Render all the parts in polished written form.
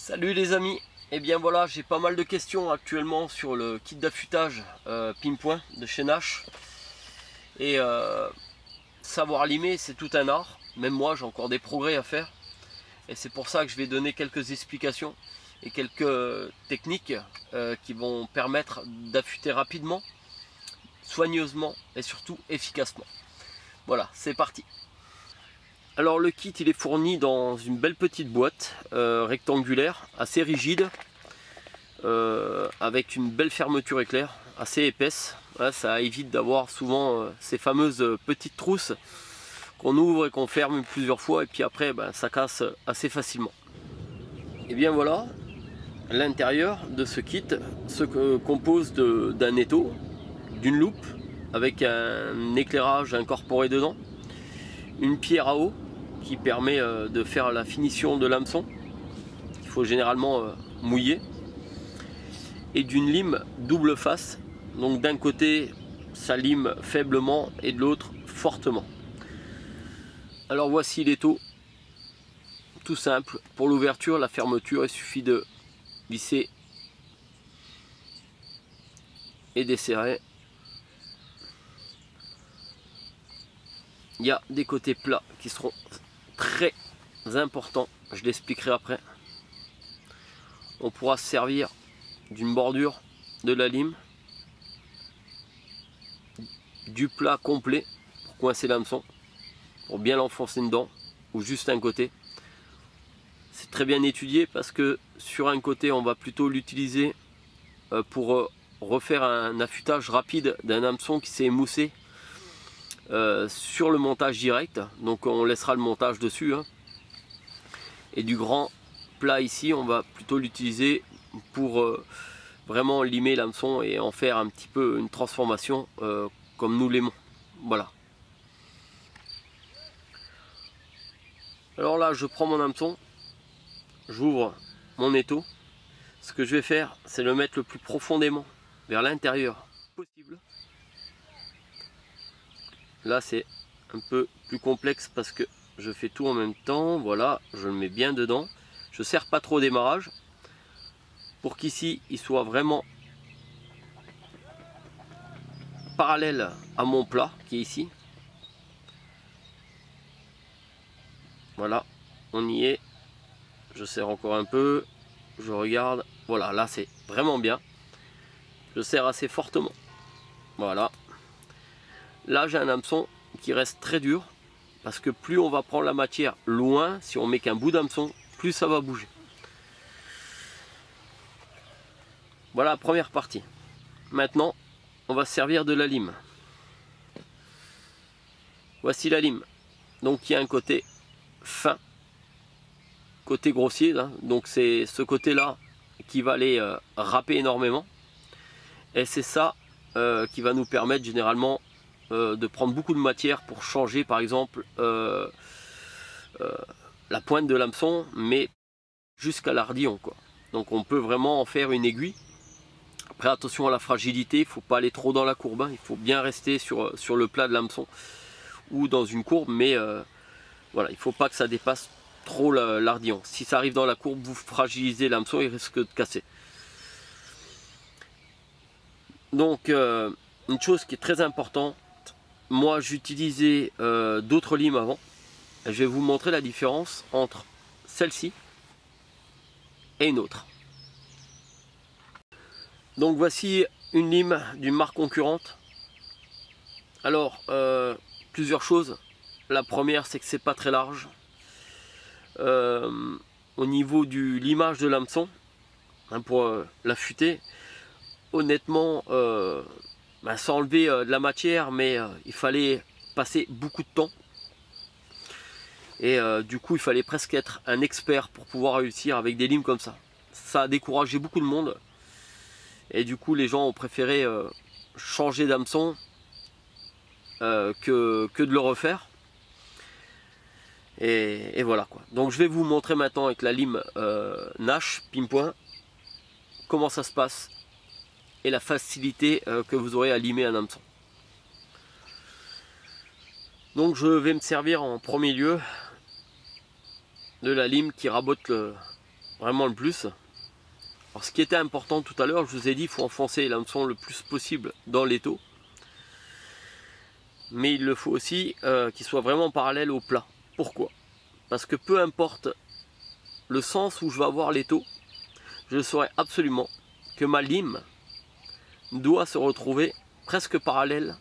Salut les amis, et bien voilà, j'ai pas mal de questions actuellement sur le kit d'affûtage Pinpoint de chez Nash. Et savoir limer, c'est tout un art. Même moi, j'ai encore des progrès à faire. Et c'est pour ça que je vais donner quelques explications et quelques techniques qui vont permettre d'affûter rapidement, soigneusement et surtout efficacement. Voilà, c'est parti. Alors le kit, il est fourni dans une belle petite boîte rectangulaire, assez rigide, avec une belle fermeture éclair, assez épaisse. Là, ça évite d'avoir souvent ces fameuses petites trousses qu'on ouvre et qu'on ferme plusieurs fois et puis après ça casse assez facilement. Et bien voilà, l'intérieur de ce kit se compose d'un étau, d'une loupe avec un éclairage incorporé dedans, une pierre à eau qui permet de faire la finition de l'hameçon, il faut généralement mouiller, et d'une lime double face, donc d'un côté ça lime faiblement et de l'autre fortement. Alors voici l'étau, tout simple. Pour l'ouverture, la fermeture, il suffit de visser et desserrer. Il y a des côtés plats qui seront très importants, je l'expliquerai après. On pourra se servir d'une bordure, de la lime, du plat complet pour coincer l'hameçon, pour bien l'enfoncer dedans, ou juste un côté. C'est très bien étudié parce que sur un côté on va plutôt l'utiliser pour refaire un affûtage rapide d'un hameçon qui s'est émoussé sur le montage direct, donc on laissera le montage dessus, hein. Et du grand plat ici on va plutôt l'utiliser pour vraiment limer l'hameçon et en faire un petit peu une transformation comme nous l'aimons. Voilà. Alors là je prends mon hameçon, j'ouvre mon étau. Ce que je vais faire, c'est le mettre le plus profondément vers l'intérieur possible. Là c'est un peu plus complexe parce que je fais tout en même temps. Voilà, je le mets bien dedans. Je serre pas trop au démarrage pour qu'ici il soit vraiment parallèle à mon plat qui est ici. Voilà, on y est. Je serre encore un peu, je regarde. Voilà, là c'est vraiment bien. Je serre assez fortement. Voilà. Là j'ai un hameçon qui reste très dur parce que plus on va prendre la matière loin, si on met qu'un bout d'hameçon, plus ça va bouger. Voilà la première partie. Maintenant on va se servir de la lime. Voici la lime. Donc il y a un côté fin, côté grossier là. Donc c'est ce côté là qui va aller râper énormément, et c'est ça qui va nous permettre généralement de prendre beaucoup de matière pour changer par exemple la pointe de l'hameçon, mais jusqu'à l'ardillon quoi. Donc on peut vraiment en faire une aiguille. Après attention à la fragilité, il ne faut pas aller trop dans la courbe, hein. Il faut bien rester sur le plat de l'hameçon ou dans une courbe, mais voilà, il ne faut pas que ça dépasse trop l'ardillon. Si ça arrive dans la courbe, vous fragilisez l'hameçon, il risque de casser. Donc une chose qui est très importante, moi j'utilisais d'autres limes avant. Je vais vous montrer la différence entre celle-ci et une autre. Donc voici une lime d'une marque concurrente. Alors plusieurs choses. La première, c'est que c'est pas très large. Au niveau du limage de l'hameçon, hein, pour l'affûter, honnêtement sans enlever de la matière, mais il fallait passer beaucoup de temps. Et du coup il fallait presque être un expert pour pouvoir réussir avec des limes comme ça. Ça a découragé beaucoup de monde. Et du coup les gens ont préféré changer d'hameçon que de le refaire. Et voilà quoi. Donc je vais vous montrer maintenant avec la lime Nash Pinpoint comment ça se passe et la facilité que vous aurez à limer un hameçon. Donc je vais me servir en premier lieu de la lime qui rabote vraiment le plus. Alors ce qui était important tout à l'heure, je vous ai dit, il faut enfoncer l'hameçon le plus possible dans l'étau. Mais il le faut aussi qu'il soit vraiment parallèle au plat. Pourquoi? Parce que peu importe le sens où je vais avoir l'étau, je saurai absolument que ma lime doit se retrouver presque parallèle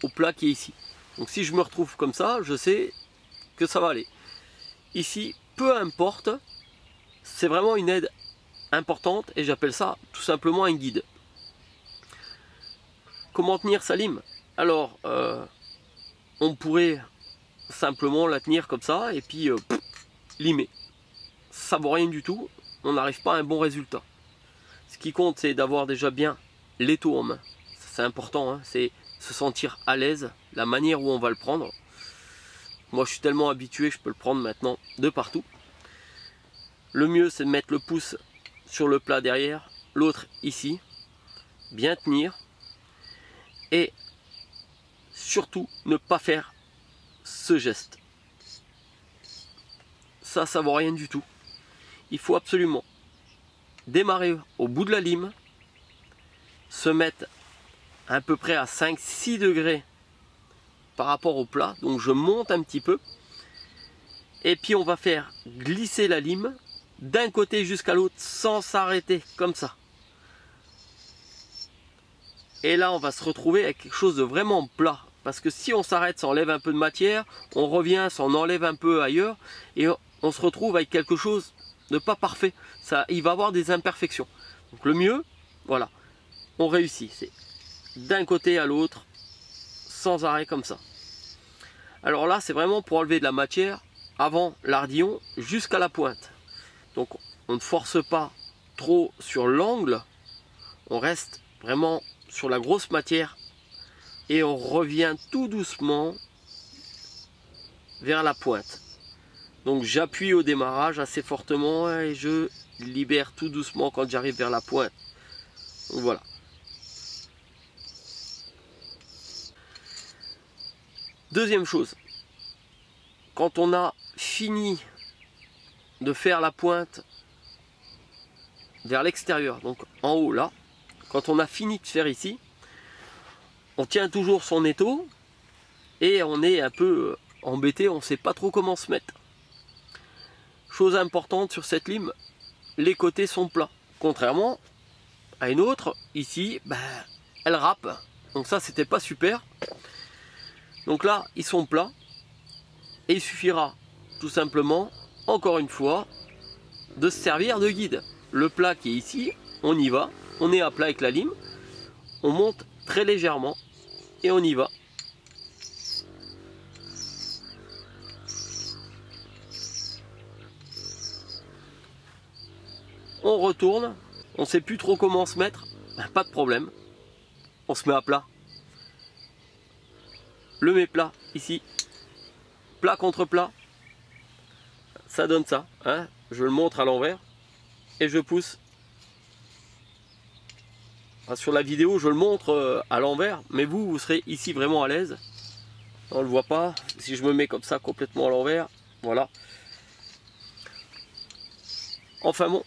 au plat qui est ici. Donc si je me retrouve comme ça, je sais que ça va aller. Ici, peu importe, c'est vraiment une aide importante et j'appelle ça tout simplement un guide. Comment tenir sa lime? Alors, on pourrait simplement la tenir comme ça et puis limer. Ça vaut rien du tout, on n'arrive pas à un bon résultat. Ce qui compte, c'est d'avoir déjà bien l'étau en main. C'est important, hein, c'est se sentir à l'aise, la manière où on va le prendre. Moi, je suis tellement habitué, je peux le prendre maintenant de partout. Le mieux, c'est de mettre le pouce sur le plat derrière, l'autre ici, bien tenir et surtout ne pas faire ce geste. Ça vaut rien du tout. Il faut absolument démarrer au bout de la lime, se mettre à peu près à 5-6 degrés par rapport au plat, donc je monte un petit peu et puis on va faire glisser la lime d'un côté jusqu'à l'autre sans s'arrêter comme ça. Et là on va se retrouver avec quelque chose de vraiment plat, parce que si on s'arrête, ça enlève un peu de matière, on revient, ça en enlève un peu ailleurs et on se retrouve avec quelque chose de pas parfait. Ça, il va avoir des imperfections. Donc le mieux, voilà, on réussit, c'est d'un côté à l'autre sans arrêt comme ça. Alors là c'est vraiment pour enlever de la matière avant l'ardillon jusqu'à la pointe. Donc on ne force pas trop sur l'angle, on reste vraiment sur la grosse matière et on revient tout doucement vers la pointe. Donc j'appuie au démarrage assez fortement et je libère tout doucement quand j'arrive vers la pointe. Donc voilà. Deuxième chose, quand on a fini de faire la pointe vers l'extérieur, donc en haut là, quand on a fini de faire ici, on tient toujours son étau et on est un peu embêté, on ne sait pas trop comment se mettre. Chose importante sur cette lime, les côtés sont plats. Contrairement à une autre, ici, elle râpe. Donc ça, c'était pas super. Donc là, ils sont plats. Et il suffira tout simplement, encore une fois, de se servir de guide. Le plat qui est ici, on y va. On est à plat avec la lime. On monte très légèrement et on y va. On retourne, on ne sait plus trop comment se mettre, pas de problème, on se met à plat. Le met plat ici, plat contre plat, ça donne ça, hein. Je le montre à l'envers et je pousse. Sur la vidéo je le montre à l'envers, mais vous serez ici vraiment à l'aise. On ne le voit pas, si je me mets comme ça complètement à l'envers, voilà. Enfin bon.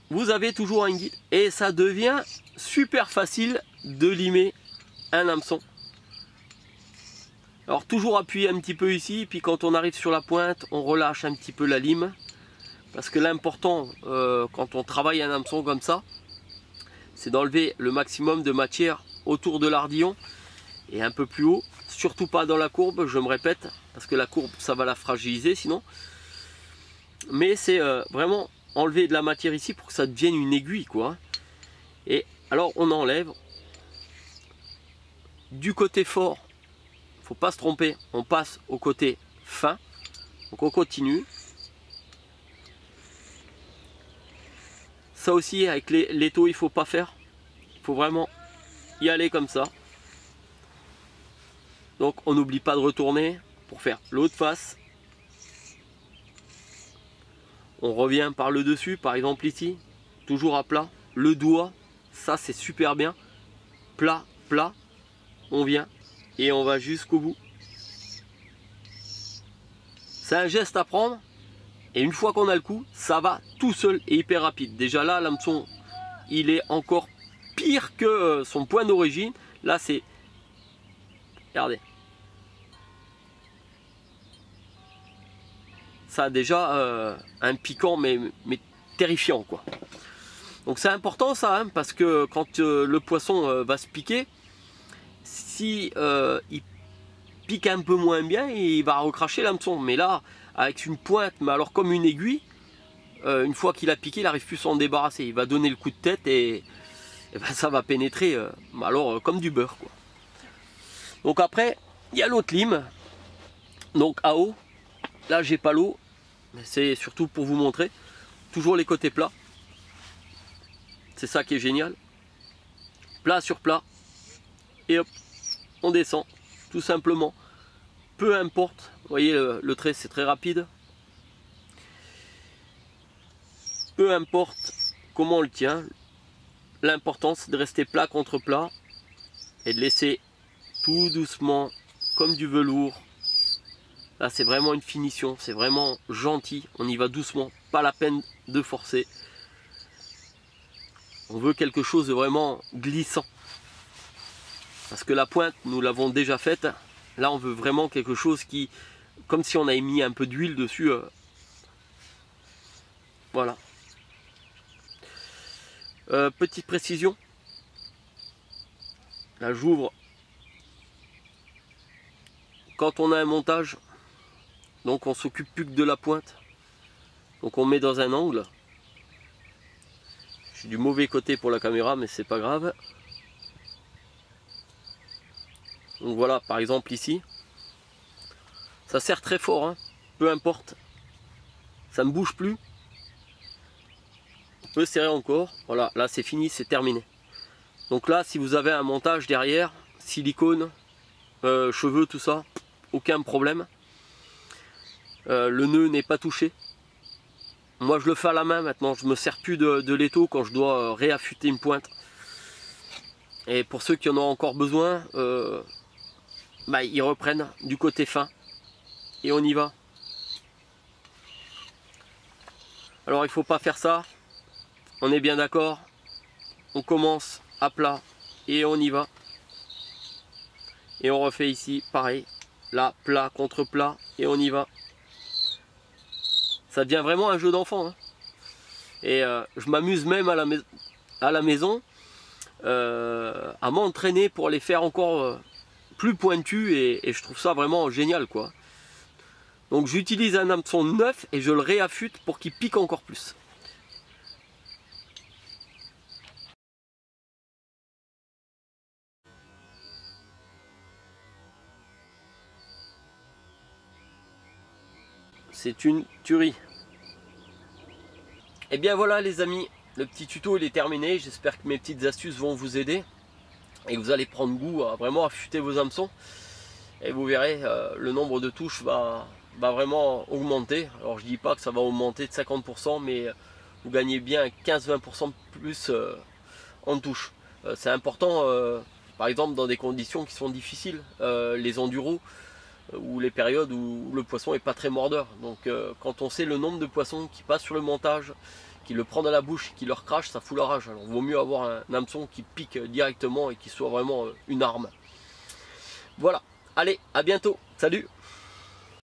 Vous avez toujours un guide et ça devient super facile de limer un hameçon. Alors toujours appuyer un petit peu ici, puis quand on arrive sur la pointe, on relâche un petit peu la lime. Parce que l'important quand on travaille un hameçon comme ça, c'est d'enlever le maximum de matière autour de l'ardillon et un peu plus haut. Surtout pas dans la courbe, je me répète, parce que la courbe ça va la fragiliser sinon. Mais c'est vraiment enlever de la matière ici pour que ça devienne une aiguille quoi. Et alors on enlève du côté fort, faut pas se tromper, on passe au côté fin. Donc on continue. Ça aussi avec l'étau il faut pas faire, il faut vraiment y aller comme ça. Donc on n'oublie pas de retourner pour faire l'autre face. On revient par le dessus, par exemple ici, toujours à plat. Le doigt, ça c'est super bien. Plat, plat, on vient et on va jusqu'au bout. C'est un geste à prendre Et une fois qu'on a le coup, ça va tout seul et hyper rapide. Déjà là, l'hameçon, il est encore pire que son point d'origine. Là, c'est... Regardez. Ça a déjà un piquant, mais terrifiant, quoi. Donc c'est important ça, hein, parce que quand le poisson va se piquer, si il pique un peu moins bien, il va recracher l'hameçon. Mais là, avec une pointe, mais alors comme une aiguille, une fois qu'il a piqué, il n'arrive plus à s'en débarrasser. Il va donner le coup de tête et ben, ça va pénétrer alors comme du beurre, quoi. Donc après, il y a l'autre lime, donc à eau. Là, j'ai pas l'eau, mais c'est surtout pour vous montrer. Toujours les côtés plats. C'est ça qui est génial. Plat sur plat. Et hop, on descend. Tout simplement. Peu importe. Vous voyez, le trait, c'est très rapide. Peu importe comment on le tient. L'important, c'est de rester plat contre plat. Et de laisser tout doucement, comme du velours. Là, c'est vraiment une finition. C'est vraiment gentil. On y va doucement. Pas la peine de forcer. On veut quelque chose de vraiment glissant. Parce que la pointe, nous l'avons déjà faite. Là, on veut vraiment quelque chose qui... Comme si on avait mis un peu d'huile dessus. Voilà. Petite précision. Là, j'ouvre. Quand on a un montage, donc on s'occupe plus que de la pointe. Donc on met dans un angle. Je suis du mauvais côté pour la caméra, mais c'est pas grave. Donc voilà, par exemple ici, ça serre très fort, hein, peu importe, ça ne bouge plus. On peut serrer encore. Voilà, là c'est fini, c'est terminé. Donc là, si vous avez un montage derrière, silicone, cheveux, tout ça, aucun problème. Le nœud n'est pas touché. Moi je le fais à la main maintenant, je me sers plus de l'étau quand je dois réaffûter une pointe. Et pour ceux qui en ont encore besoin, bah, ils reprennent du côté fin. Et on y va. Alors il ne faut pas faire ça. On est bien d'accord. On commence à plat et on y va. Et on refait ici pareil. Là, plat contre plat et on y va. Ça devient vraiment un jeu d'enfant, hein. Et je m'amuse même à la maison à m'entraîner pour les faire encore plus pointus et je trouve ça vraiment génial, quoi. Donc j'utilise un hameçon neuf et je le réaffûte pour qu'il pique encore plus. C'est une tuerie. Et bien voilà les amis, le petit tuto il est terminé. J'espère que mes petites astuces vont vous aider et que vous allez prendre goût à vraiment affûter vos hameçons. Et vous verrez, le nombre de touches va vraiment augmenter. Alors je dis pas que ça va augmenter de 50%, mais vous gagnez bien 15-20% plus en touches. C'est important, par exemple dans des conditions qui sont difficiles, les enduros, ou les périodes où le poisson n'est pas très mordeur. Donc quand on sait le nombre de poissons qui passent sur le montage, qui le prend dans la bouche, qui leur crache, ça fout la rage. Alors il vaut mieux avoir un hameçon qui pique directement et qui soit vraiment une arme. Voilà, allez, à bientôt, salut!